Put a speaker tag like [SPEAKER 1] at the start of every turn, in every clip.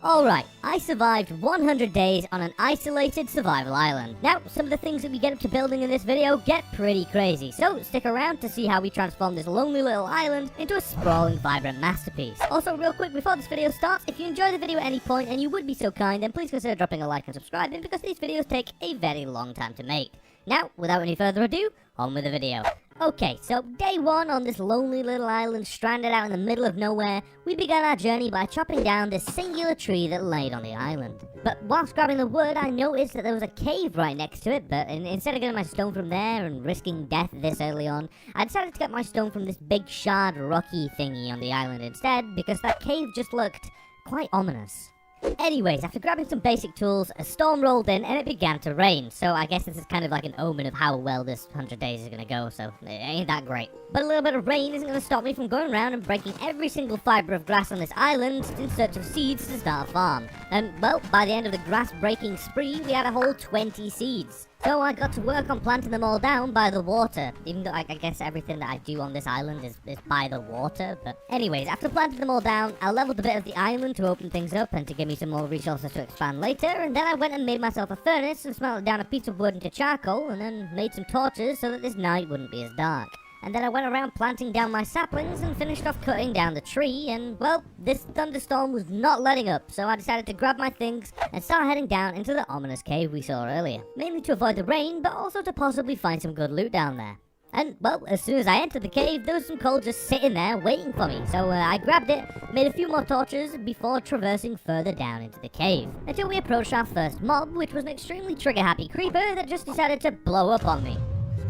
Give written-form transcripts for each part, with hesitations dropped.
[SPEAKER 1] Alright, I survived 100 days on an isolated survival island. Now, some of the things that we get up to building in this video get pretty crazy, so stick around to see how we transform this lonely little island into a sprawling, vibrant masterpiece. Also, real quick, before this video starts, if you enjoy the video at any point and you would be so kind, then please consider dropping a like and subscribing because these videos take a very long time to make. Now, without any further ado, on with the video. Okay, so day one on this lonely little island stranded out in the middle of nowhere, we began our journey by chopping down this singular tree that laid on the island. But whilst grabbing the wood, I noticed that there was a cave right next to it, but instead of getting my stone from there and risking death this early on, I decided to get my stone from this big shard rocky thingy on the island instead, because that cave just looked quite ominous. Anyways, after grabbing some basic tools, a storm rolled in and it began to rain, so I guess this is kind of like an omen of how well this 100 days is gonna go, so it ain't that great. But a little bit of rain isn't gonna stop me from going around and breaking every single fiber of grass on this island in search of seeds to start a farm. And, well, by the end of the grass breaking spree, we had a whole 20 seeds. So I got to work on planting them all down by the water, even though I guess everything that I do on this island is by the water. But anyways, after planting them all down, I leveled a bit of the island to open things up and to give me some more resources to expand later, and then I went and made myself a furnace and smelted down a piece of wood into charcoal, and then made some torches so that this night wouldn't be as dark. And then I went around planting down my saplings and finished off cutting down the tree, and, well, this thunderstorm was not letting up, so I decided to grab my things and start heading down into the ominous cave we saw earlier. Mainly to avoid the rain, but also to possibly find some good loot down there. And, well, as soon as I entered the cave, there was some coal just sitting there waiting for me, so I grabbed it, made a few more torches before traversing further down into the cave. Until we approached our first mob, which was an extremely trigger-happy creeper that just decided to blow up on me.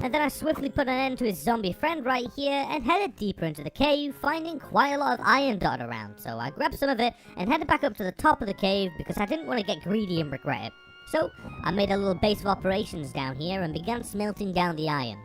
[SPEAKER 1] And then I swiftly put an end to his zombie friend right here and headed deeper into the cave, finding quite a lot of iron dotted around. So I grabbed some of it and headed back up to the top of the cave because I didn't want to get greedy and regret it. So I made a little base of operations down here and began smelting down the iron.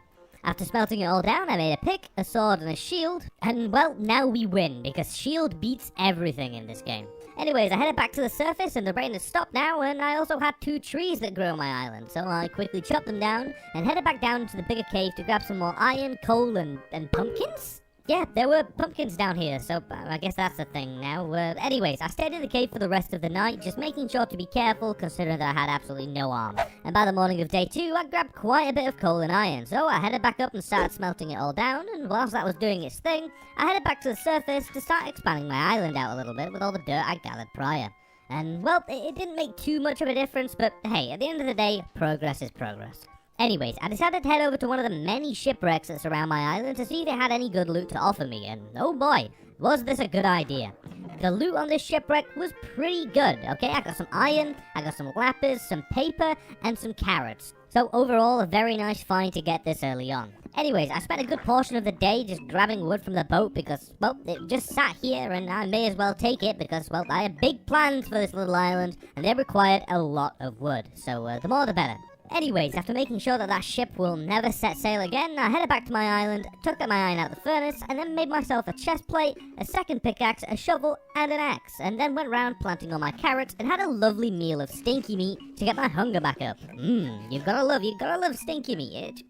[SPEAKER 1] After smelting it all down, I made a pick, a sword, and a shield. And, well, now we win, because shield beats everything in this game. Anyways, I headed back to the surface, and the rain has stopped now, and I also had 2 trees that grew on my island. So I quickly chopped them down, and headed back down into the bigger cave to grab some more iron, coal, and pumpkins? Yeah, there were pumpkins down here, so I guess that's the thing now. Anyways, I stayed in the cave for the rest of the night, just making sure to be careful, considering that I had absolutely no armor. And by the morning of day 2, I grabbed quite a bit of coal and iron, so I headed back up and started smelting it all down, and whilst that was doing its thing, I headed back to the surface to start expanding my island out a little bit with all the dirt I gathered prior. And, well, it didn't make too much of a difference, but hey, at the end of the day, progress is progress. Anyways, I decided to head over to one of the many shipwrecks that surround my island to see if they had any good loot to offer me, and oh boy, was this a good idea. The loot on this shipwreck was pretty good, okay? I got some iron, I got some lapis, some paper, and some carrots. So overall, a very nice find to get this early on. Anyways, I spent a good portion of the day just grabbing wood from the boat because, well, it just sat here and I may as well take it because, well, I had big plans for this little island and they required a lot of wood. So the more the better. Anyways, after making sure that that ship will never set sail again, I headed back to my island, took my iron out of the furnace, and then made myself a chest plate, a second pickaxe, a shovel, and an axe, and then went around planting all my carrots and had a lovely meal of stinky meat to get my hunger back up. You gotta love stinky meat.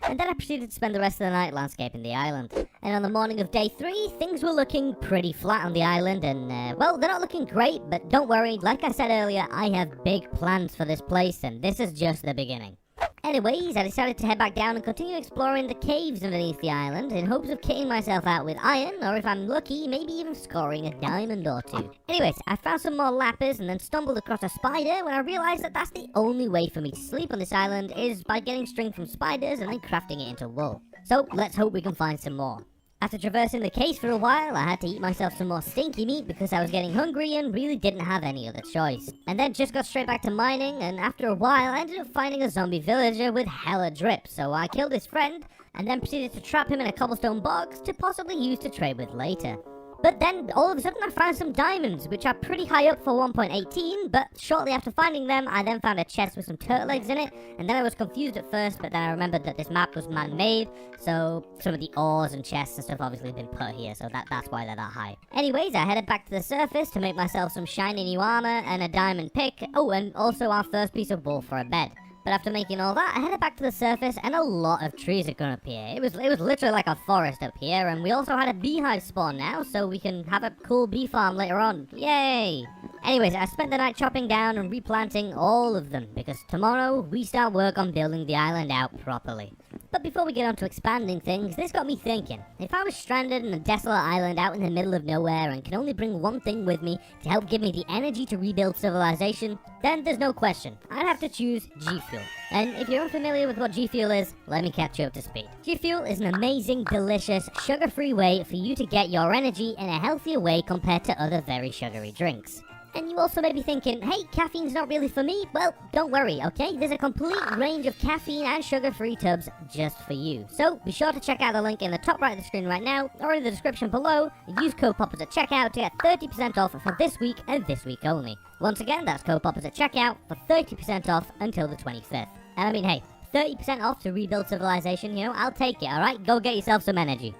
[SPEAKER 1] And then I proceeded to spend the rest of the night landscaping the island. And on the morning of day 3, things were looking pretty flat on the island, and, well, they're not looking great, but don't worry, like I said earlier, I have big plans for this place, and this is just the beginning. Anyways, I decided to head back down and continue exploring the caves underneath the island in hopes of kitting myself out with iron, or if I'm lucky, maybe even scoring a diamond or 2. Anyways, I found some more lapis and then stumbled across a spider when I realized that that's the only way for me to sleep on this island is by getting string from spiders and then crafting it into wool. So let's hope we can find some more. After traversing the caves for a while, I had to eat myself some more stinky meat because I was getting hungry and really didn't have any other choice. And then just got straight back to mining, and after a while I ended up finding a zombie villager with hella drip, so I killed his friend, and then proceeded to trap him in a cobblestone box to possibly use to trade with later. But then, all of a sudden, I found some diamonds, which are pretty high up for 1.18, but shortly after finding them, I then found a chest with some turtle eggs in it, and then I was confused at first, but then I remembered that this map was man-made, so some of the ores and chests and stuff obviously been put here, so that's why they're that high. Anyways, I headed back to the surface to make myself some shiny new armor and a diamond pick, oh, and also our first piece of wool for a bed. But after making all that, I headed back to the surface and a lot of trees are gonna appear. It was literally like a forest up here, and we also had a beehive spawn now, so we can have a cool bee farm later on. Yay! Anyways, I spent the night chopping down and replanting all of them, because tomorrow we start work on building the island out properly. But before we get on to expanding things, this got me thinking. If I was stranded in a desolate island out in the middle of nowhere and can only bring one thing with me to help give me the energy to rebuild civilization, then there's no question. I'd have to choose G Fuel. And if you're unfamiliar with what G Fuel is, let me catch you up to speed. G Fuel is an amazing, delicious, sugar-free way for you to get your energy in a healthier way compared to other very sugary drinks. And you also may be thinking, hey, caffeine's not really for me. Well, don't worry, okay? There's a complete range of caffeine and sugar-free tubs just for you. So be sure to check out the link in the top right of the screen right now, or in the description below, and use code POPPERS at checkout to get 30% off for this week and this week only. Once again, that's code POPPERS at checkout for 30% off until the 25th. And I mean, hey, 30% off to rebuild civilization, you know, I'll take it, alright? Go get yourself some energy.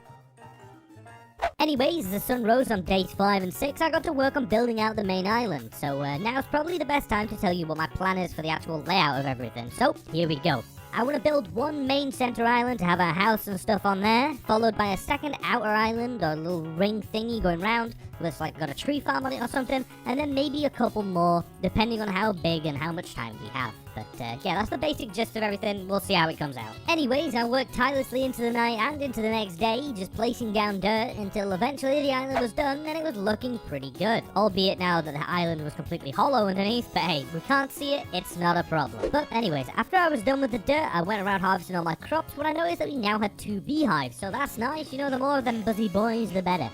[SPEAKER 1] Anyways, the sun rose on days 5 and 6, I got to work on building out the main island, so now's probably the best time to tell you what my plan is for the actual layout of everything, so here we go. I want to build one main center island to have a house and stuff on there, followed by a second outer island or a little ring thingy going round, that's like got a tree farm on it or something, and then maybe a couple more, depending on how big and how much time we have. But yeah, that's the basic gist of everything. We'll see how it comes out. Anyways, I worked tirelessly into the night and into the next day, just placing down dirt until eventually the island was done and it was looking pretty good. Albeit now that the island was completely hollow underneath, but hey, we can't see it, it's not a problem. But anyways, after I was done with the dirt, I went around harvesting all my crops when I noticed that we now had 2 beehives, so that's nice, you know, the more of them buzzy boys, the better.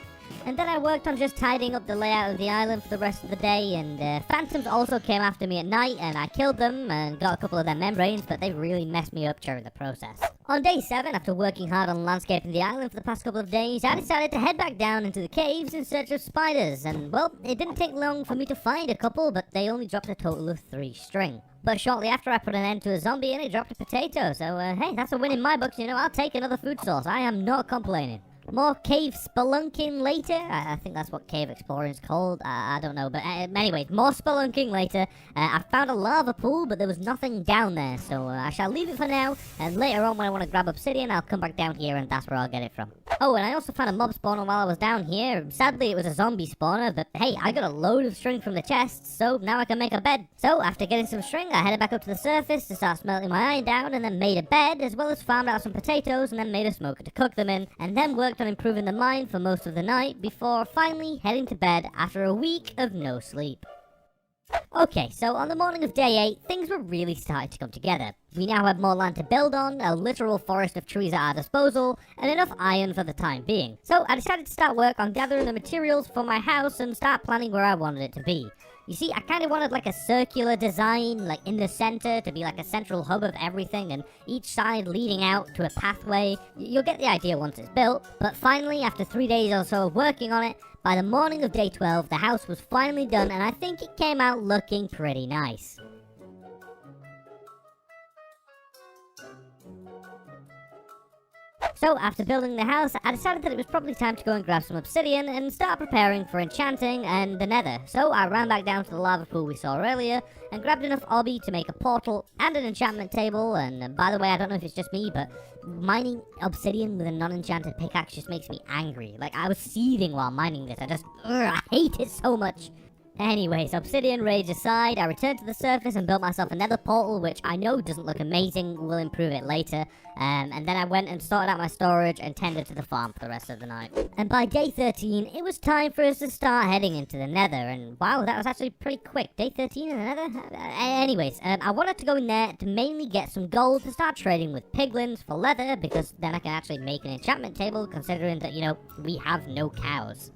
[SPEAKER 1] And then I worked on just tidying up the layout of the island for the rest of the day, and phantoms also came after me at night, and I killed them and got a couple of their membranes, but they really messed me up during the process. On day 7, after working hard on landscaping the island for the past couple of days, I decided to head back down into the caves in search of spiders, and well, it didn't take long for me to find a couple, but they only dropped a total of 3 string. But shortly after, I put an end to a zombie and it dropped a potato, so hey, that's a win in my books, you know, I'll take another food source, I am not complaining. More cave spelunking later. I think that's what cave exploring is called. I don't know. But anyways, more spelunking later. I found a lava pool, but there was nothing down there. So I shall leave it for now. And later on, when I want to grab obsidian, I'll come back down here and that's where I'll get it from. Oh, and I also found a mob spawner while I was down here. Sadly, it was a zombie spawner. But hey, I got a load of string from the chests. So now I can make a bed. So after getting some string, I headed back up to the surface to start smelting my iron down. And then made a bed, as well as farmed out some potatoes. And then made a smoker to cook them in. And then worked on improving the mine for most of the night before finally heading to bed after a week of no sleep. Okay, so on the morning of day 8, things were really starting to come together. We now had more land to build on, a literal forest of trees at our disposal, and enough iron for the time being. So I decided to start work on gathering the materials for my house and start planning where I wanted it to be. You see, I kind of wanted like a circular design, like in the center, to be like a central hub of everything, and each side leading out to a pathway. You'll get the idea once it's built. But finally, after 3 days or so of working on it, by the morning of day 12, the house was finally done, and I think it came out looking pretty nice. So after building the house, I decided that it was probably time to go and grab some obsidian and start preparing for enchanting and the nether. So I ran back down to the lava pool we saw earlier and grabbed enough obby to make a portal and an enchantment table. And by the way, I don't know if it's just me, but mining obsidian with a non-enchanted pickaxe just makes me angry. Like, I was seething while mining this. I hate it so much. Anyways, obsidian rage aside, I returned to the surface and built myself another portal, which I know doesn't look amazing, we'll improve it later. And then I went and sorted out my storage and tended to the farm for the rest of the night. And by day 13, it was time for us to start heading into the nether, and wow, that was actually pretty quick. Day 13 in the nether? Anyways, I wanted to go in there to mainly get some gold to start trading with piglins for leather, because then I can actually make an enchantment table, considering that, you know, we have no cows.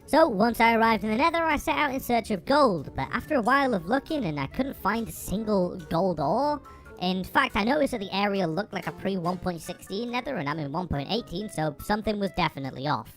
[SPEAKER 1] So, once I arrived in the nether, I set out in search of gold, but after a while of looking and I couldn't find a single gold ore. In fact, I noticed that the area looked like a pre-1.16 nether and I'm in 1.18, so something was definitely off.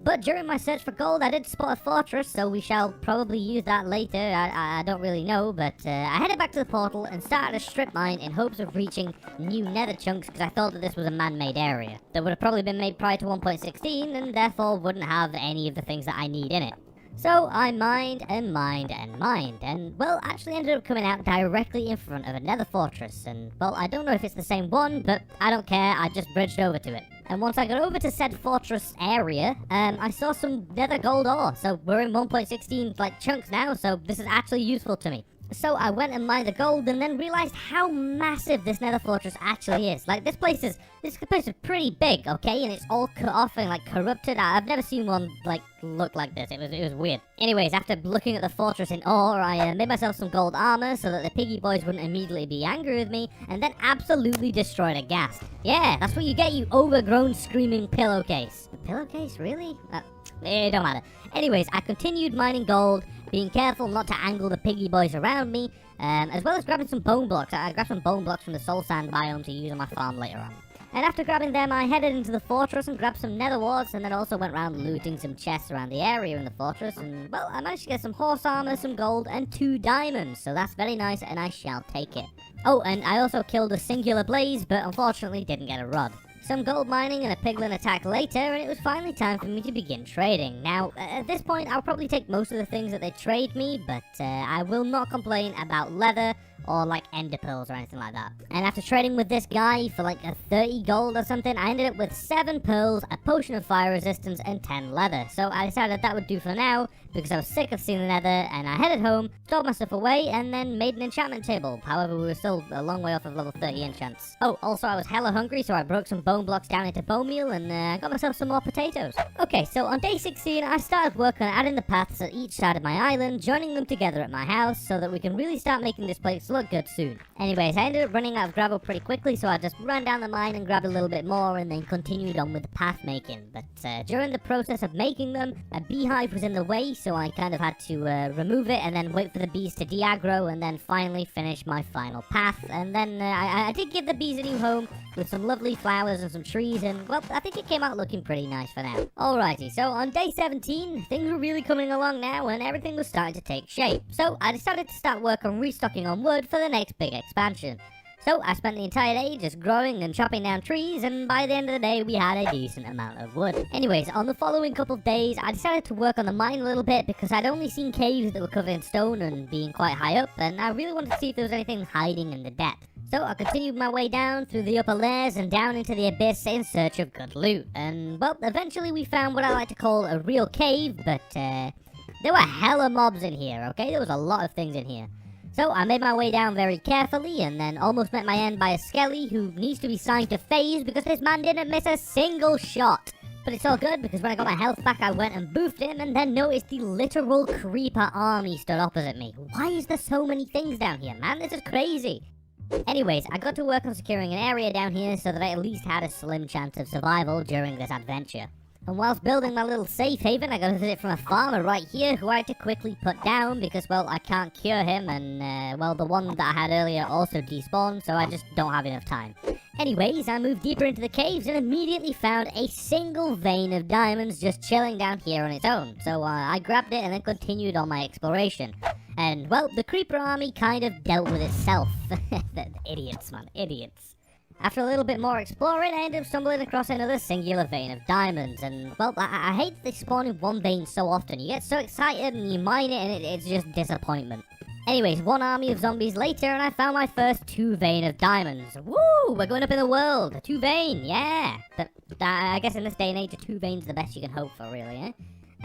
[SPEAKER 1] But during my search for gold, I did spot a fortress, so we shall probably use that later. I don't really know, but I headed back to the portal and started a strip mine in hopes of reaching new nether chunks, because I thought that this was a man-made area that would have probably been made prior to 1.16 and therefore wouldn't have any of the things that I need in it. So I mined and mined and mined, and well, actually ended up coming out directly in front of a nether fortress, and well, I don't know if it's the same one, but I don't care, I just bridged over to it. And once I got over to said fortress area, I saw some nether gold ore, so we're in 1.16 like chunks now, so this is actually useful to me. So I went and mined the gold and then realized how massive this nether fortress actually is. Like, this place is pretty big, okay? And it's all cut off and like corrupted. I've never seen one like look like this. It was weird. Anyways, after looking at the fortress in awe, I made myself some gold armor so that the piggy boys wouldn't immediately be angry with me, and then absolutely destroyed a ghast. Yeah, that's what you get, you overgrown screaming pillowcase. The pillowcase, really? It don't matter. Anyways, I continued mining gold, being careful not to angle the piggy boys around me, as well as grabbing some bone blocks. I grabbed some bone blocks from the soul sand biome to use on my farm later on. And after grabbing them, I headed into the fortress and grabbed some nether warts, and then also went around looting some chests around the area in the fortress, and well, I managed to get some horse armor, some gold, and 2 diamonds, so that's very nice, and I shall take it. Oh, and I also killed a singular blaze, but unfortunately didn't get a rod. Some gold mining and a piglin attack later, and it was finally time for me to begin trading. Now, at this point, I'll probably take most of the things that they trade me, but I will not complain about leather or like ender pearls or anything like that. And after trading with this guy for like a 30 gold or something, I ended up with 7 pearls, a potion of fire resistance, and 10 leather. So I decided that would do for now, because I was sick of seeing the nether, and I headed home, stored my stuff away, and then made an enchantment table. However, we were still a long way off of level 30 enchants. Oh, also I was hella hungry, so I broke some bone blocks down into bone meal, and got myself some more potatoes. Okay, so on day 16, I started work on adding the paths at each side of my island, joining them together at my house, so that we can really start making this place look good soon. Anyways, I ended up running out of gravel pretty quickly, so I just ran down the mine and grabbed a little bit more, and then continued on with the path making. But during the process of making them, a beehive was in the way, so I kind of had to remove it and then wait for the bees to de-aggro, and then finally finish my final path. And then I did give the bees a new home with some lovely flowers and some trees, and well, I think it came out looking pretty nice for now. Alrighty, so on day 17, things were really coming along now, and everything was starting to take shape. So I decided to start work on restocking on wood for the next big expansion. So I spent the entire day just growing and chopping down trees, and by the end of the day we had a decent amount of wood. Anyways, on the following couple of days, I decided to work on the mine a little bit because I'd only seen caves that were covered in stone and being quite high up, and I really wanted to see if there was anything hiding in the depth. So I continued my way down through the upper layers and down into the abyss in search of good loot. And well, eventually we found what I like to call a real cave, but there were hella mobs in here, okay? There was a lot of things in here. So I made my way down very carefully, and then almost met my end by a skelly who needs to be signed to phase because this man didn't miss a single shot. But it's all good, because when I got my health back, I went and boofed him, and then noticed the literal creeper army stood opposite me. Why is there so many things down here, man? This is crazy. Anyways, I got to work on securing an area down here so that I at least had a slim chance of survival during this adventure. And whilst building my little safe haven, I got a visit from a farmer right here who I had to quickly put down because, well, I can't cure him, and, well, the one that I had earlier also despawned, so I just don't have enough time. Anyways, I moved deeper into the caves and immediately found a single vein of diamonds just chilling down here on its own. So I grabbed it and then continued on my exploration. And, well, the creeper army kind of dealt with itself. Idiots, man, idiots. After a little bit more exploring, I ended up stumbling across another singular vein of diamonds, and, well, I hate that they spawn in one vein so often. You get so excited and you mine it, and it's just disappointment. Anyways, one army of zombies later, and I found my first 2 vein of diamonds. Woo! We're going up in the world! A 2 vein, yeah! But I guess in this day and age, a 2 vein's the best you can hope for, really, eh?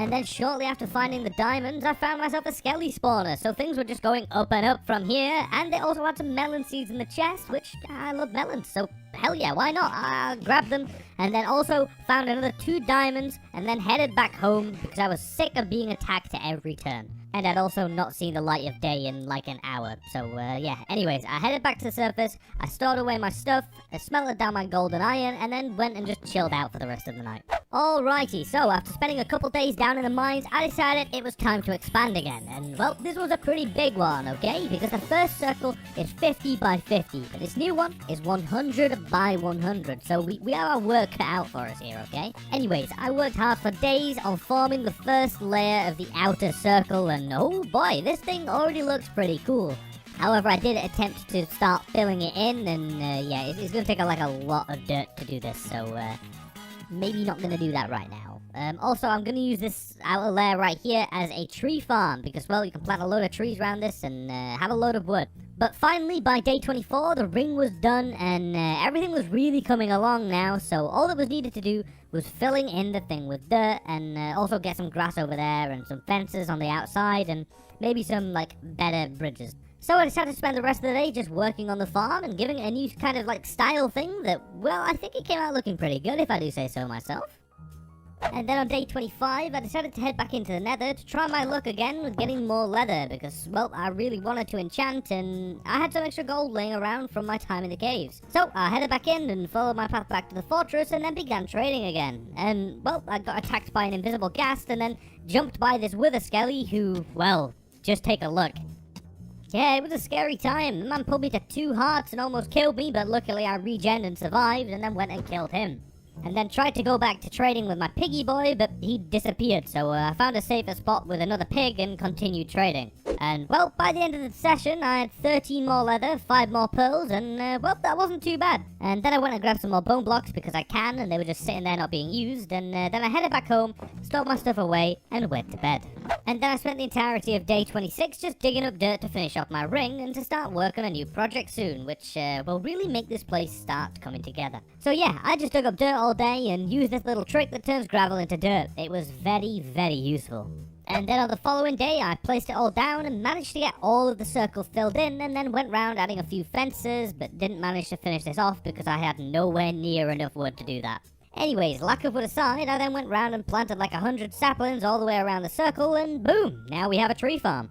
[SPEAKER 1] And then shortly after finding the diamonds, I found myself a skelly spawner, so things were just going up and up from here, and they also had some melon seeds in the chest, which I love melons, so hell yeah, why not? I'll grab them, and then also found another 2 diamonds, and then headed back home because I was sick of being attacked at every turn. And I'd also not seen the light of day in like an hour, so yeah. Anyways, I headed back to the surface, I stored away my stuff, I smelted down my golden iron, and then went and just chilled out for the rest of the night. Alrighty, so after spending a couple days down in the mines, I decided it was time to expand again. And, well, this was a pretty big one, okay? Because the first circle is 50 by 50, but this new one is 100 by 100. So we have our work cut out for us here, okay? Anyways, I worked hard for days on forming the first layer of the outer circle, and oh boy, this thing already looks pretty cool. However, I did attempt to start filling it in, and yeah, it's going to take like a lot of dirt to do this, so maybe not going to do that right now. Also, I'm gonna use this outer layer right here as a tree farm, because, well, you can plant a load of trees around this and have a load of wood. But finally, by day 24, the ring was done, and everything was really coming along now, so all that was needed to do was filling in the thing with dirt, and also get some grass over there, and some fences on the outside, and maybe some, like, better bridges. So I decided to spend the rest of the day just working on the farm and giving it a new kind of, like, style thing that, well, I think it came out looking pretty good, if I do say so myself. And then on day 25, I decided to head back into the nether to try my luck again with getting more leather, because, well, I really wanted to enchant, and I had some extra gold laying around from my time in the caves. So I headed back in and followed my path back to the fortress, and then began trading again. And, well, I got attacked by an invisible ghast, and then jumped by this wither skelly who, well, just take a look. Yeah, it was a scary time. The man pulled me to 2 hearts and almost killed me, but luckily I regened and survived, and then went and killed him. And then tried to go back to trading with my piggy boy, but he disappeared, so I found a safer spot with another pig and continued trading. And, well, by the end of the session, I had 13 more leather, 5 more pearls, and, well, that wasn't too bad. And then I went and grabbed some more bone blocks because I can, and they were just sitting there not being used, and then I headed back home, stored my stuff away, and went to bed. And then I spent the entirety of day 26 just digging up dirt to finish off my ring, and to start work on a new project soon, which will really make this place start coming together. So yeah, I just dug up dirt all day and used this little trick that turns gravel into dirt. It was very, very useful. And then on the following day, I placed it all down and managed to get all of the circles filled in, and then went round adding a few fences, but didn't manage to finish this off because I had nowhere near enough wood to do that. Anyways, lack of wood aside, I then went round and planted like 100 saplings all the way around the circle, and boom, now we have a tree farm.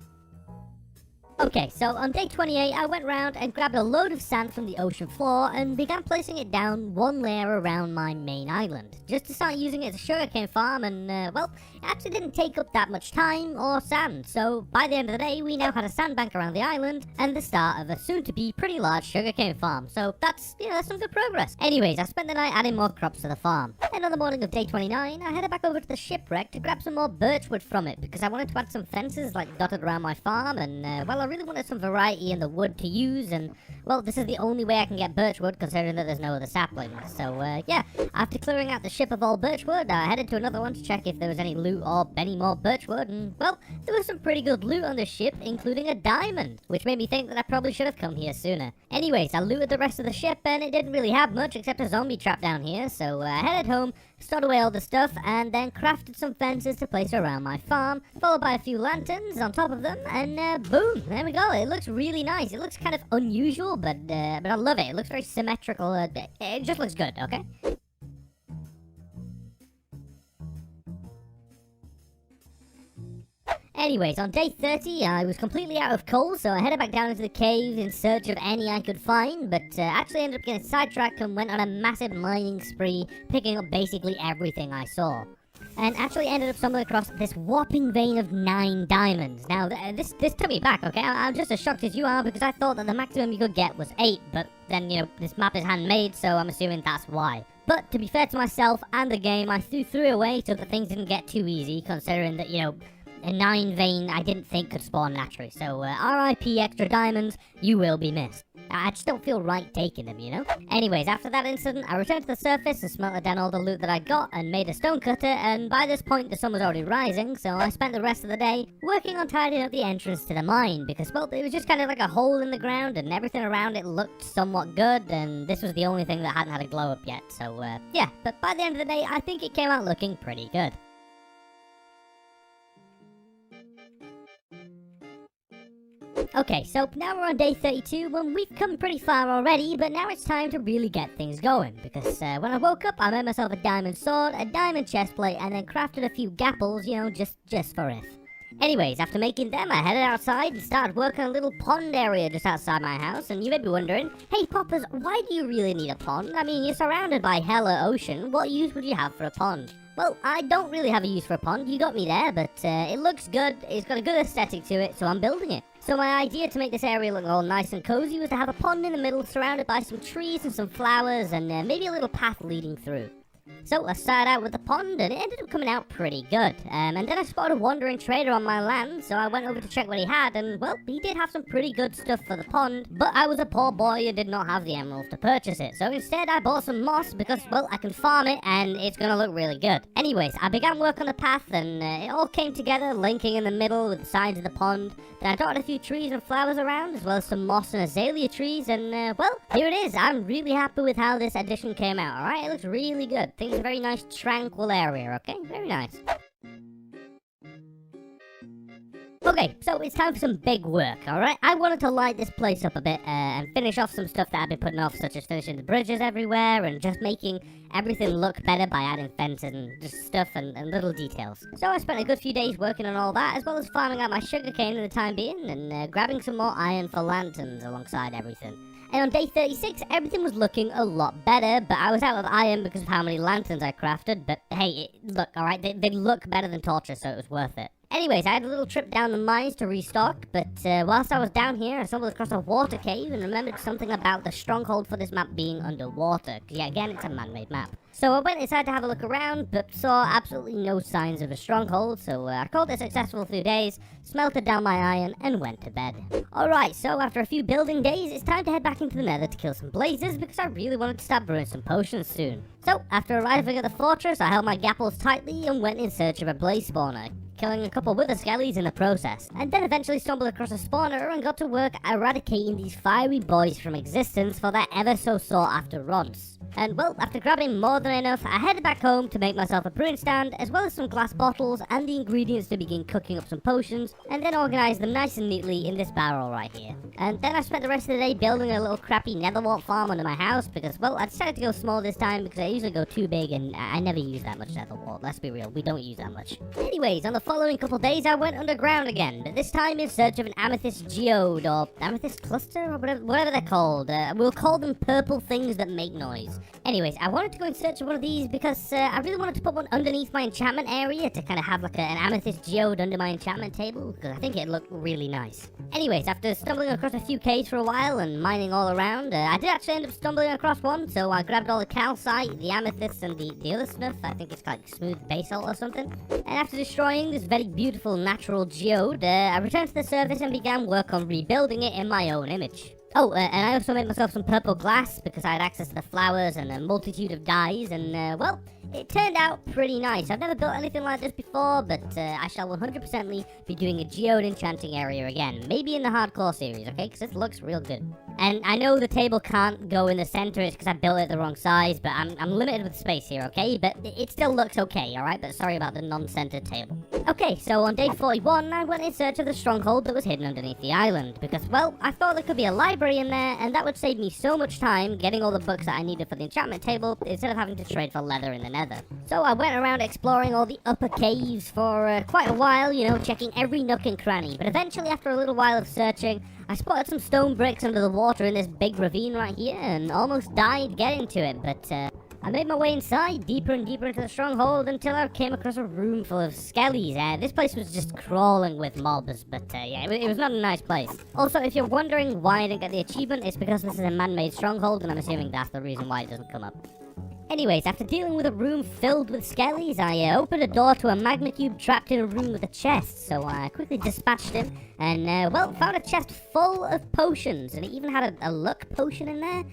[SPEAKER 1] Okay, so on day 28, I went round and grabbed a load of sand from the ocean floor and began placing it down 1 layer around my main island, just to start using it as a sugarcane farm, and, well, it actually didn't take up that much time or sand, so by the end of the day, we now had a sandbank around the island and the start of a soon-to-be pretty large sugarcane farm, so that's some good progress. Anyways, I spent the night adding more crops to the farm, and on the morning of day 29, I headed back over to the shipwreck to grab some more birchwood from it, because I wanted to add some fences, like, dotted around my farm, and, well, I really wanted some variety in the wood to use, and, well, this is the only way I can get birchwood considering that there's no other saplings. So, yeah, after clearing out the ship of all birchwood, I headed to another one to check if there was any loot or any more birchwood, and, well, there was some pretty good loot on the ship, including a diamond, which made me think that I probably should have come here sooner. Anyways, I looted the rest of the ship, and it didn't really have much except a zombie trap down here, so I headed home, stored away all the stuff, and then crafted some fences to place around my farm, followed by a few lanterns on top of them, and boom, there we go. It looks really nice. It looks kind of unusual, but I love it. It looks very symmetrical. It just looks good, okay? Anyways, on day 30, I was completely out of coal, so I headed back down into the cave in search of any I could find, but actually ended up getting sidetracked and went on a massive mining spree, picking up basically everything I saw. And actually ended up stumbling across this whopping vein of 9 diamonds. Now, this took me back, okay? I'm just as shocked as you are, because I thought that the maximum you could get was 8, but then, this map is handmade, so I'm assuming that's why. But to be fair to myself and the game, I threw 3 away so that things didn't get too easy, considering that, a 9 vein I didn't think could spawn naturally. So, RIP extra diamonds, you will be missed. I just don't feel right taking them, Anyways, after that incident, I returned to the surface and smelted down all the loot that I got and made a stone cutter, and by this point the sun was already rising, so I spent the rest of the day working on tidying up the entrance to the mine, because, well, it was just kind of like a hole in the ground and everything around it looked somewhat good, and this was the only thing that hadn't had a glow up yet, so, yeah, but by the end of the day, I think it came out looking pretty good. Okay, so now we're on day 32, and we've come pretty far already, but now it's time to really get things going, because when I woke up, I made myself a diamond sword, a diamond chestplate, and then crafted a few gapples, just for if. Anyways, after making them, I headed outside and started working on a little pond area just outside my house, and you may be wondering, hey Poppers, why do you really need a pond? I mean, you're surrounded by hella ocean, what use would you have for a pond? Well, I don't really have a use for a pond, you got me there, but it looks good, it's got a good aesthetic to it, so I'm building it. So my idea to make this area look all nice and cozy was to have a pond in the middle surrounded by some trees and some flowers and maybe a little path leading through. So I started out with the pond, and it ended up coming out pretty good. And then I spotted a wandering trader on my land, so I went over to check what he had, and well, he did have some pretty good stuff for the pond, but I was a poor boy and did not have the emeralds to purchase it. So instead I bought some moss because, well, I can farm it and it's gonna look really good. Anyways, I began work on the path, and it all came together, linking in the middle with the sides of the pond. Then I dotted a few trees and flowers around, as well as some moss and azalea trees, and well, here it is. I'm really happy with how this addition came out, alright? It looks really good. Things are a very nice, tranquil area, okay? Very nice. Okay, so it's time for some big work, alright? I wanted to light this place up a bit and finish off some stuff that I've been putting off, such as finishing the bridges everywhere and just making everything look better by adding fences and just stuff and little details. So I spent a good few days working on all that, as well as farming out my sugarcane in the time being and grabbing some more iron for lanterns alongside everything. And on day 36, everything was looking a lot better, but I was out of iron because of how many lanterns I crafted, but hey, look, alright, they look better than torches, so it was worth it. Anyways, I had a little trip down the mines to restock, but whilst I was down here, I stumbled across a water cave and remembered something about the stronghold for this map being underwater. Yeah, again, it's a man-made map. So I went inside to have a look around, but saw absolutely no signs of a stronghold, so I called it successful through days, smelted down my iron, and went to bed. Alright, so after a few building days, it's time to head back into the nether to kill some blazes, because I really wanted to start brewing some potions soon. So, after arriving at the fortress, I held my gapples tightly and went in search of a blaze spawner, killing a couple wither skellies in the process, and then eventually stumbled across a spawner and got to work eradicating these fiery boys from existence for their ever so sought after rods. And well, after grabbing more than enough, I headed back home to make myself a brewing stand, as well as some glass bottles and the ingredients to begin cooking up some potions, and then organize them nice and neatly in this barrel right here. And then I spent the rest of the day building a little crappy nether wart farm under my house, because well, I decided to go small this time because I usually go too big and I never use that much nether wart. Let's be real, we don't use that much. Anyways, on the following couple days I went underground again, but this time in search of an amethyst geode, or amethyst cluster, or whatever they're called. We'll call them purple things that make noise. Anyways, I wanted to go in search of one of these because I really wanted to put one underneath my enchantment area to kind of have like an amethyst geode under my enchantment table, because I think it'd look really nice. Anyways, after stumbling across a few caves for a while and mining all around, I did actually end up stumbling across one, so I grabbed all the calcite, the amethyst, and the other stuff. I think it's like smooth basalt or something. And after destroying this very beautiful natural geode, I returned to the surface and began work on rebuilding it in my own image. Oh, and I also made myself some purple glass because I had access to the flowers and a multitude of dyes, and well, it turned out pretty nice. I've never built anything like this before, but I shall 100% be doing a geode enchanting area again, maybe in the hardcore series, okay, because it looks real good. And I know the table can't go in the center, it's because I built it the wrong size, but I'm limited with space here, okay? But it still looks okay, alright? But sorry about the non-centered table. Okay, so on day 41, I went in search of the stronghold that was hidden underneath the island, because, well, I thought there could be a library in there, and that would save me so much time getting all the books that I needed for the enchantment table, instead of having to trade for leather in the nether. So I went around exploring all the upper caves for quite a while, you know, checking every nook and cranny, but eventually, after a little while of searching, I spotted some stone bricks under the water in this big ravine right here, and almost died getting to it, but I made my way inside, deeper and deeper into the stronghold, until I came across a room full of skellies. This place was just crawling with mobs, but yeah, it was not a nice place. Also, if you're wondering why I didn't get the achievement, it's because this is a man-made stronghold, and I'm assuming that's the reason why it doesn't come up. Anyways, after dealing with a room filled with skellies, I opened a door to a magma cube trapped in a room with a chest, so I quickly dispatched him, and, well, found a chest full of potions, and it even had a luck potion in there.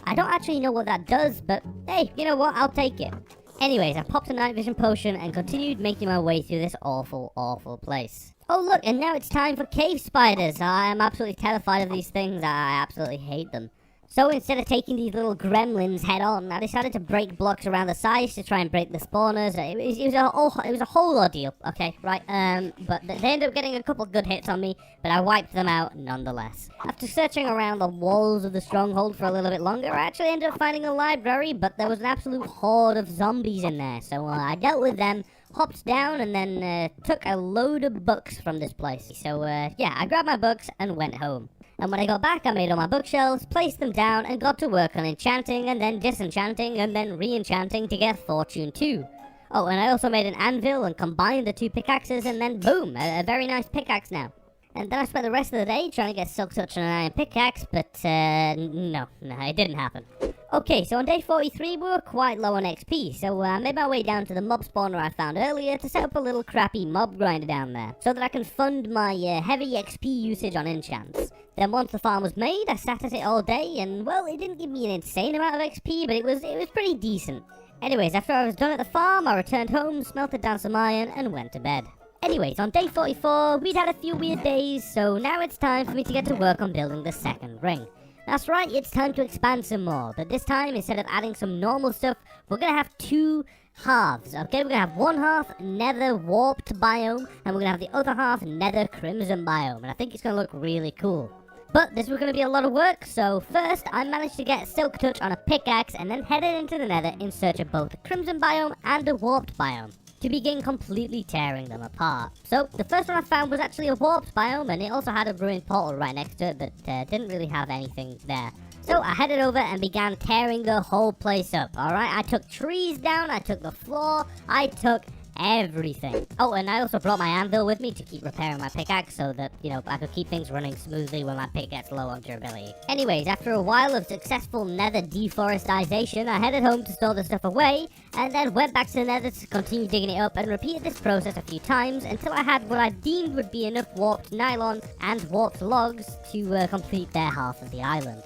[SPEAKER 1] I don't actually know what that does, but hey, you know what, I'll take it. Anyways, I popped a night vision potion and continued making my way through this awful, awful place. Oh look, and now it's time for cave spiders. I am absolutely terrified of these things. I absolutely hate them. So instead of taking these little gremlins head on, I decided to break blocks around the sides to try and break the spawners. It was a whole ordeal, okay, right? But they ended up getting a couple good hits on me, but I wiped them out nonetheless. After searching around the walls of the stronghold for a little bit longer, I actually ended up finding a library, but there was an absolute horde of zombies in there, so I dealt with them, hopped down, and then took a load of books from this place. So yeah, I grabbed my books and went home. And when I got back, I made all my bookshelves, placed them down, and got to work on enchanting, and then disenchanting, and then re-enchanting to get Fortune 2. Oh, and I also made an anvil and combined the two pickaxes, and then boom, a very nice pickaxe now. And then I spent the rest of the day trying to get Silk Touch on an iron pickaxe, but no, it didn't happen. Okay, so on day 43 we were quite low on XP, so I made my way down to the mob spawner I found earlier to set up a little crappy mob grinder down there, so that I can fund my heavy XP usage on enchants. Then once the farm was made, I sat at it all day, and well, it didn't give me an insane amount of XP, but it was pretty decent. Anyways, after I was done at the farm, I returned home, smelted down some iron, and went to bed. Anyways, on day 44, we'd had a few weird days, so now it's time for me to get to work on building the second ring. That's right, it's time to expand some more, but this time, instead of adding some normal stuff, we're gonna have two halves, okay? We're gonna have one half nether warped biome, and we're gonna have the other half nether crimson biome, and I think it's gonna look really cool. But this was going to be a lot of work, so first I managed to get Silk Touch on a pickaxe and then headed into the nether in search of both the crimson biome and a warped biome, to begin completely tearing them apart. So the first one I found was actually a warped biome, and it also had a ruined portal right next to it, but didn't really have anything there. So I headed over and began tearing the whole place up, alright? I took trees down, I took the floor, I took everything. Oh, and I also brought my anvil with me to keep repairing my pickaxe so that, you know, I could keep things running smoothly when my pick gets low on durability. Anyways, after a while of successful nether deforestation, I headed home to store the stuff away, and then went back to the nether to continue digging it up and repeated this process a few times until I had what I deemed would be enough warped nylon and warped logs to complete their half of the island.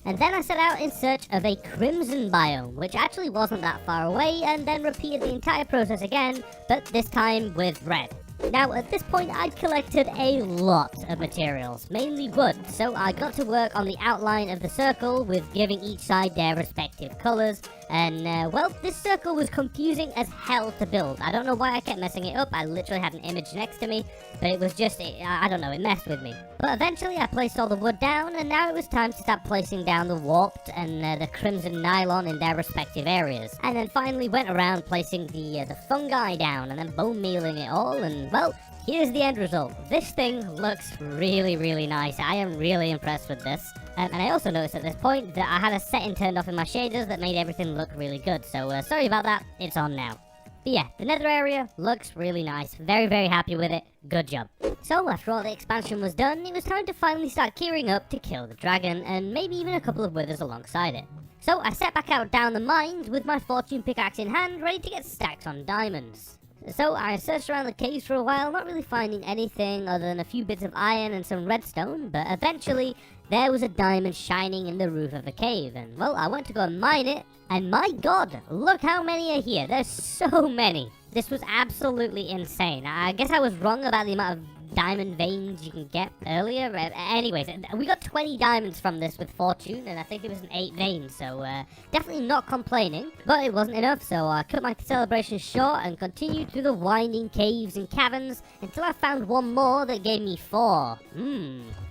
[SPEAKER 1] And then I set out in search of a crimson biome, which actually wasn't that far away, and then repeated the entire process again, but this time with red. Now, at this point, I'd collected a lot of materials, mainly wood, so I got to work on the outline of the circle with giving each side their respective colors, and, well, this circle was confusing as hell to build. I don't know why I kept messing it up. I literally had an image next to me, but it was just, I don't know, it messed with me. But eventually I placed all the wood down, and now it was time to start placing down the warped and the crimson nylon in their respective areas. And then finally went around placing the fungi down, and then bone mealing it all, and, well, here's the end result. This thing looks really, really nice. I am really impressed with this. And I also noticed at this point that I had a setting turned off in my shaders that made everything look really good. So sorry about that, it's on now. But yeah, the nether area looks really nice. Very, very happy with it. Good job. So after all the expansion was done, it was time to finally start gearing up to kill the dragon, and maybe even a couple of withers alongside it. So I set back out down the mines with my fortune pickaxe in hand, ready to get stacks on diamonds. So I searched around the caves for a while, not really finding anything other than a few bits of iron and some redstone, but eventually there was a diamond shining in the roof of the cave, and well, I went to go and mine it, and my god, look how many are here. There's so many. This was absolutely insane. I guess I was wrong about the amount of diamond veins you can get earlier. Anyways, we got 20 diamonds from this with fortune, and I think it was an 8 veins, so definitely not complaining. But it wasn't enough, so I cut my celebration short and continued through the winding caves and caverns until I found one more that gave me 4.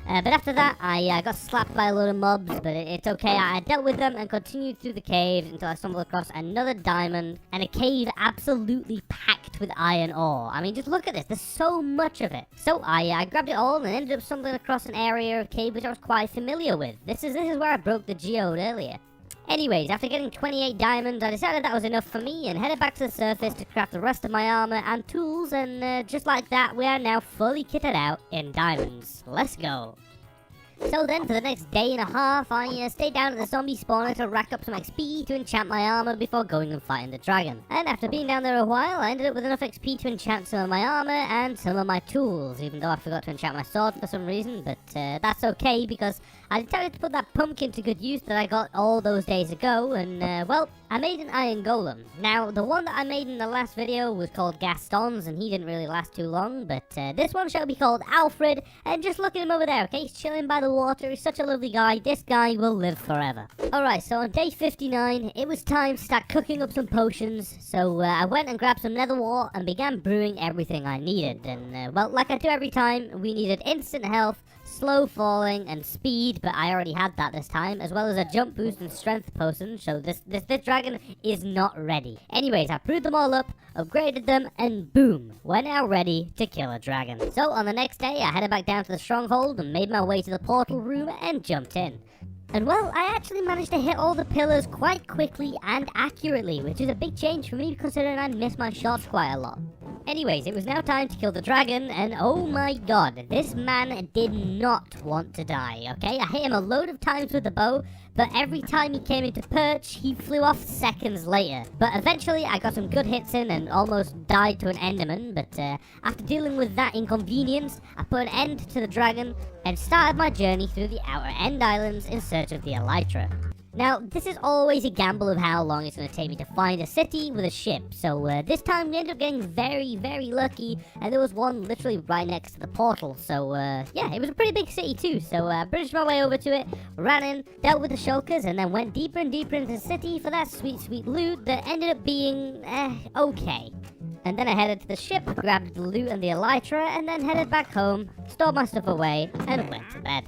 [SPEAKER 1] But after that, I got slapped by a load of mobs, but it's okay. I dealt with them and continued through the caves until I stumbled across another diamond and a cave absolutely packed with iron ore. I mean, just look at this. There's so much of it. So I grabbed it all and ended up stumbling across an area of cave which I was quite familiar with. This is where I broke the geode earlier. Anyways, after getting 28 diamonds, I decided that was enough for me and headed back to the surface to craft the rest of my armor and tools, and just like that, we are now fully kitted out in diamonds. Let's go. So then, for the next day and a half, I stayed down at the zombie spawner to rack up some XP to enchant my armor before going and fighting the dragon. And after being down there a while, I ended up with enough XP to enchant some of my armor and some of my tools, even though I forgot to enchant my sword for some reason, but that's okay because I decided to put that pumpkin to good use that I got all those days ago, and well, I made an iron golem. Now, the one that I made in the last video was called Gaston's, and he didn't really last too long, but this one shall be called Alfred, and just look at him over there, okay? He's chilling by the water. He's such a lovely guy. This guy will live forever. Alright, so on day 59, it was time to start cooking up some potions, so I went and grabbed some nether wart and began brewing everything I needed, and well, like I do every time, we needed instant health, slow falling, and speed, but I already had that this time, as well as a jump boost and strength potion, so this dragon is not ready. Anyways, I brewed them all up, upgraded them, and boom, we're now ready to kill a dragon. So on the next day, I headed back down to the stronghold and made my way to the portal room and jumped in. And well, I actually managed to hit all the pillars quite quickly and accurately, which is a big change for me considering I missed my shots quite a lot. Anyways, it was now time to kill the dragon, and oh my god, this man did not want to die, okay? I hit him a load of times with the bow, but every time he came into perch, he flew off seconds later. But eventually, I got some good hits in and almost died to an enderman, but after dealing with that inconvenience, I put an end to the dragon and started my journey through the Outer End Islands in search of the Elytra. Now, this is always a gamble of how long it's going to take me to find a city with a ship, so this time we ended up getting very, very lucky, and there was one literally right next to the portal, so yeah, it was a pretty big city too, so bridged my way over to it, ran in, dealt with the shulkers, and then went deeper and deeper into the city for that sweet, sweet loot that ended up being, okay. And then I headed to the ship, grabbed the loot and the elytra, and then headed back home, stored my stuff away, and went to bed.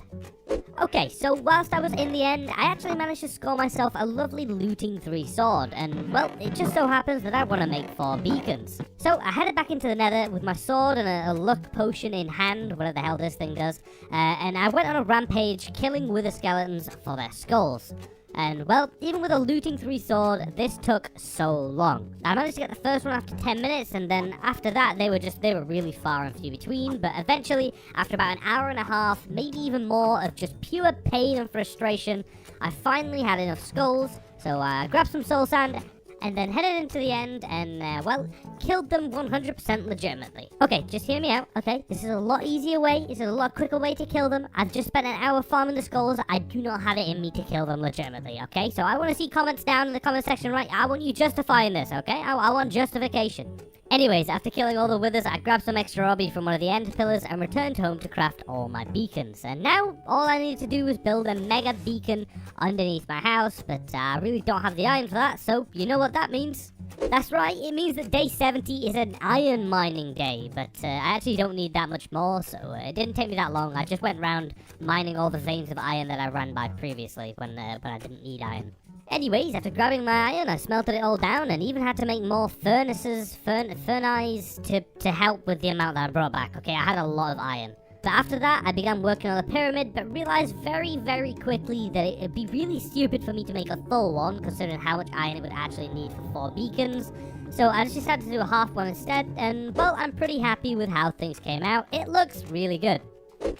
[SPEAKER 1] Okay, so whilst I was in the end, I actually managed to score myself a lovely looting 3 sword, and well, it just so happens that I want to make 4 beacons. So I headed back into the nether with my sword and a luck potion in hand, whatever the hell this thing does, and I went on a rampage killing wither skeletons for their skulls. And, well, even with a looting 3 sword, this took so long. I managed to get the first one after 10 minutes, and then after that, they were really far and few between, but eventually, after about an hour and a half, maybe even more, of just pure pain and frustration, I finally had enough skulls, so I grabbed some soul sand, and then headed into the end and, well, killed them 100% legitimately. Okay, just hear me out, okay? This is a lot easier way, this is a lot quicker way to kill them. I've just spent an hour farming the skulls, I do not have it in me to kill them legitimately, okay? So I want to see comments down in the comment section, right? I want you justifying this, okay? I want justification. Anyways, after killing all the withers, I grabbed some extra obby from one of the end pillars and returned home to craft all my beacons. And now, all I need to do is build a mega beacon underneath my house, but I really don't have the iron for that, so you know what that means. That's right, it means that day 70 is an iron mining day, but I actually don't need that much more, so it didn't take me that long. I just went around mining all the veins of iron that I ran by previously when I didn't need iron. Anyways, after grabbing my iron, I smelted it all down and even had to make more furnaces, furnaces to help with the amount that I brought back. Okay, I had a lot of iron. But after that, I began working on the pyramid, but realized very, very quickly that it'd be really stupid for me to make a full one, considering how much iron it would actually need for 4 beacons. So I just decided to do a half one instead, and well, I'm pretty happy with how things came out. It looks really good.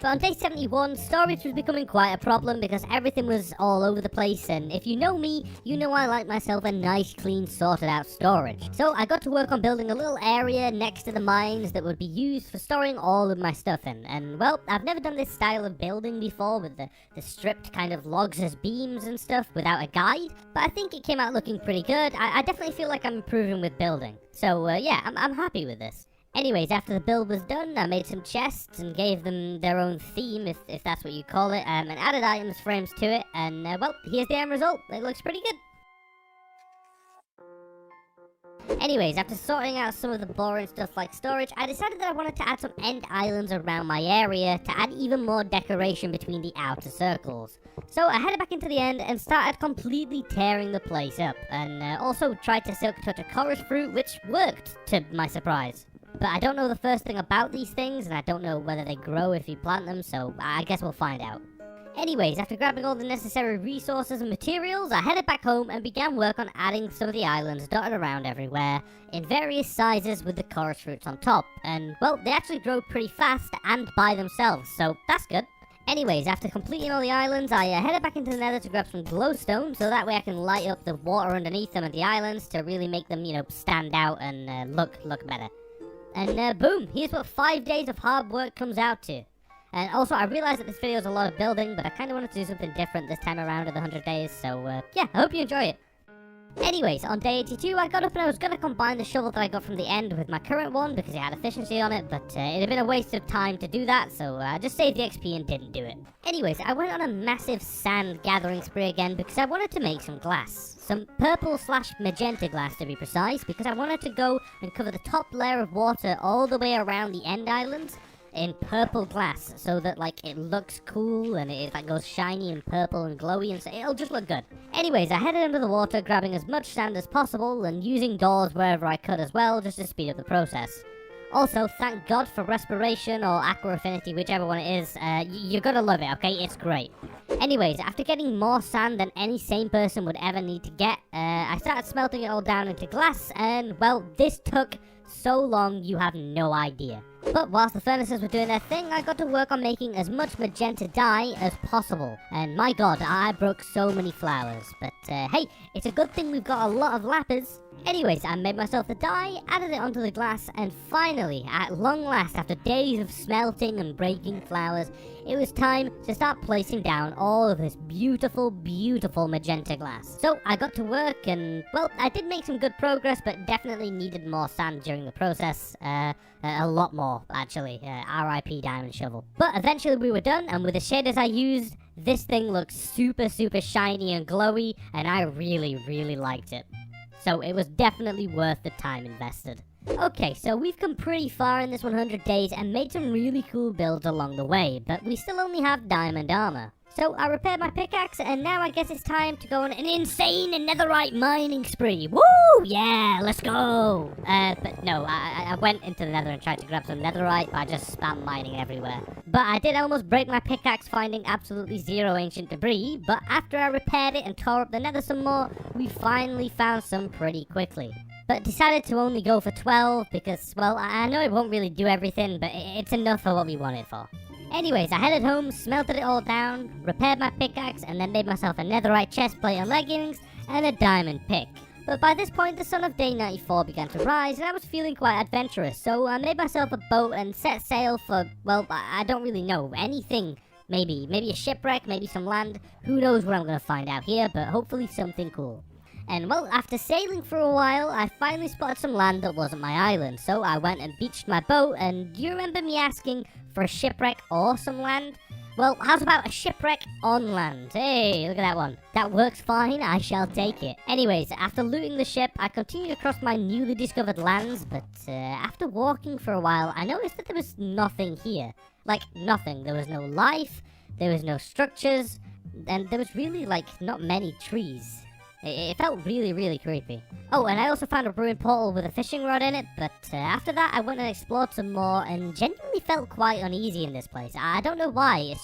[SPEAKER 1] So on day 71, storage was becoming quite a problem because everything was all over the place, and if you know me, you know I like myself a nice, clean, sorted out storage. So I got to work on building a little area next to the mines that would be used for storing all of my stuff in, and well, I've never done this style of building before with the stripped kind of logs as beams and stuff without a guide, but I think it came out looking pretty good. I definitely feel like I'm improving with building. So yeah, I'm happy with this. Anyways, after the build was done, I made some chests and gave them their own theme, if that's what you call it, and added items frames to it, and well, here's the end result. It looks pretty good. Anyways, after sorting out some of the boring stuff like storage, I decided that I wanted to add some end islands around my area to add even more decoration between the outer circles. So I headed back into the end and started completely tearing the place up, and also tried to silk touch a chorus fruit, which worked, to my surprise. But I don't know the first thing about these things, and I don't know whether they grow if you plant them, so I guess we'll find out. Anyways, after grabbing all the necessary resources and materials, I headed back home and began work on adding some of the islands dotted around everywhere, in various sizes with the chorus fruits on top. And, well, they actually grow pretty fast and by themselves, so that's good. Anyways, after completing all the islands, I headed back into the nether to grab some glowstone, so that way I can light up the water underneath them and the islands to really make them, you know, stand out and look better. And boom, here's what 5 days of hard work comes out to. And also, I realized that this video is a lot of building, but I kind of wanted to do something different this time around in the 100 days, so yeah, I hope you enjoy it. Anyways, on day 82, I got up and I was going to combine the shovel that I got from the end with my current one because it had efficiency on it, but it had been a waste of time to do that, so I just saved the XP and didn't do it. Anyways, I went on a massive sand gathering spree again because I wanted to make some glass. Some purple/magenta glass to be precise, because I wanted to go and cover the top layer of water all the way around the end islands in purple glass, so that like it looks cool and it like goes shiny and purple and glowy, and so it'll just look good. Anyways, I headed under the water, grabbing as much sand as possible and using doors wherever I could as well, just to speed up the process. Also, thank God for Respiration or Aqua Affinity, whichever one it is. You're gonna love it, okay? It's great. Anyways, after getting more sand than any sane person would ever need to get, I started smelting it all down into glass, and, well, this took so long you have no idea. But whilst the furnaces were doing their thing, I got to work on making as much magenta dye as possible. And my god, I broke so many flowers. But hey, it's a good thing we've got a lot of lapis. Anyways, I made myself the dye, added it onto the glass, and finally, at long last, after days of smelting and breaking flowers, it was time to start placing down all of this beautiful, beautiful magenta glass. So I got to work and, well, I did make some good progress, but definitely needed more sand during the process. A lot more, actually. RIP Diamond Shovel. But eventually we were done, and with the shaders I used, this thing looks super, super shiny and glowy, and I really, really liked it. So it was definitely worth the time invested. Okay, so we've come pretty far in this 100 days and made some really cool builds along the way, but we still only have diamond armor. So I repaired my pickaxe, and now I guess it's time to go on an insane netherite mining spree. Woo! Yeah, let's go! But no, I went into the nether and tried to grab some netherite, but I just spammed mining everywhere. But I did almost break my pickaxe finding absolutely zero ancient debris, but after I repaired it and tore up the nether some more, we finally found some pretty quickly. But decided to only go for 12 because, well, I know it won't really do everything, but it's enough for what we want it for. Anyways, I headed home, smelted it all down, repaired my pickaxe, and then made myself a netherite chestplate and leggings, and a diamond pick. But by this point, the sun of day 94 began to rise, and I was feeling quite adventurous, so I made myself a boat and set sail for, well, I don't really know, anything. Maybe a shipwreck, maybe some land. Who knows what I'm gonna find out here, but hopefully something cool. And well, after sailing for a while, I finally spotted some land that wasn't my island, so I went and beached my boat, and do you remember me asking for a shipwreck or some land? Well, how's about a shipwreck on land? Hey, look at that one. That works fine, I shall take it. Anyways, after looting the ship, I continued across my newly discovered lands, but after walking for a while, I noticed that there was nothing here. Like, nothing. There was no life, there was no structures, and there was really, like, not many trees. It felt really, really creepy. Oh, and I also found a ruined portal with a fishing rod in it, but after that I went and explored some more and genuinely felt quite uneasy in this place. I don't know why,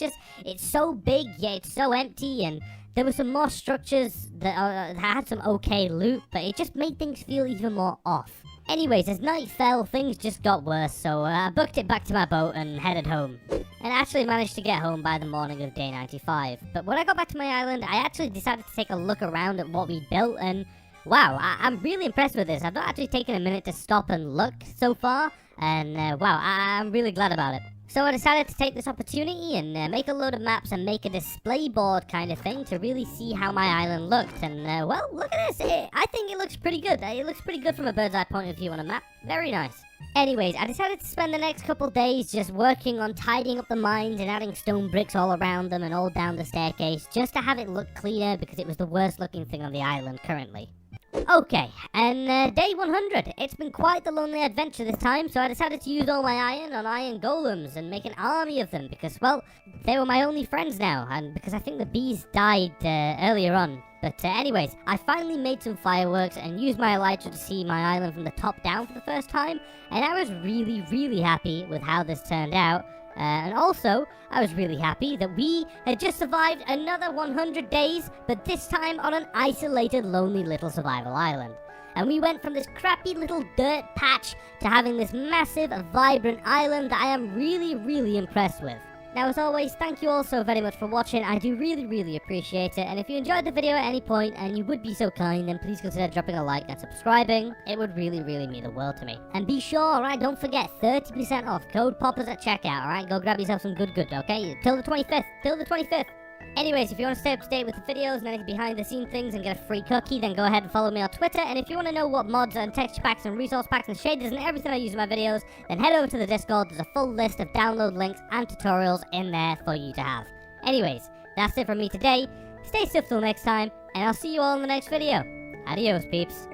[SPEAKER 1] it's so big, yet it's so empty, and there were some more structures that had some okay loot, but it just made things feel even more off. Anyways, as night fell, things just got worse, so I booked it back to my boat and headed home. And actually managed to get home by the morning of day 95. But when I got back to my island, I actually decided to take a look around at what we built, and wow, I'm really impressed with this. I've not actually taken a minute to stop and look so far, and wow, I'm really glad about it. So I decided to take this opportunity and make a load of maps and make a display board kind of thing to really see how my island looked. And well, look at this. I think it looks pretty good. It looks pretty good from a bird's eye point of view on a map. Very nice. Anyways, I decided to spend the next couple days just working on tidying up the mines and adding stone bricks all around them and all down the staircase just to have it look cleaner because it was the worst looking thing on the island currently. Okay, and day 100. It's been quite the lonely adventure this time, so I decided to use all my iron on iron golems and make an army of them because, well, they were my only friends now, and because I think the bees died earlier on. But anyways, I finally made some fireworks and used my elytra to see my island from the top down for the first time, and I was really, really happy with how this turned out. And also, I was really happy that we had just survived another 100 days, but this time on an isolated, lonely little survival island. And we went from this crappy little dirt patch to having this massive, vibrant island that I am really, really impressed with. Now, as always, thank you all so very much for watching. I do really, really appreciate it. And if you enjoyed the video at any point, and you would be so kind, then please consider dropping a like and subscribing. It would really, really mean the world to me. And be sure, alright, don't forget, 30% off, code POPPERS at checkout, alright? Go grab yourself some good, okay? Till the 25th. Anyways, if you want to stay up to date with the videos and any behind the scene things and get a free cookie, then go ahead and follow me on Twitter. And if you want to know what mods and texture packs and resource packs and shaders and everything I use in my videos, then head over to the Discord. There's a full list of download links and tutorials in there for you to have. Anyways, that's it from me today. Stay safe till next time, and I'll see you all in the next video. Adios, peeps.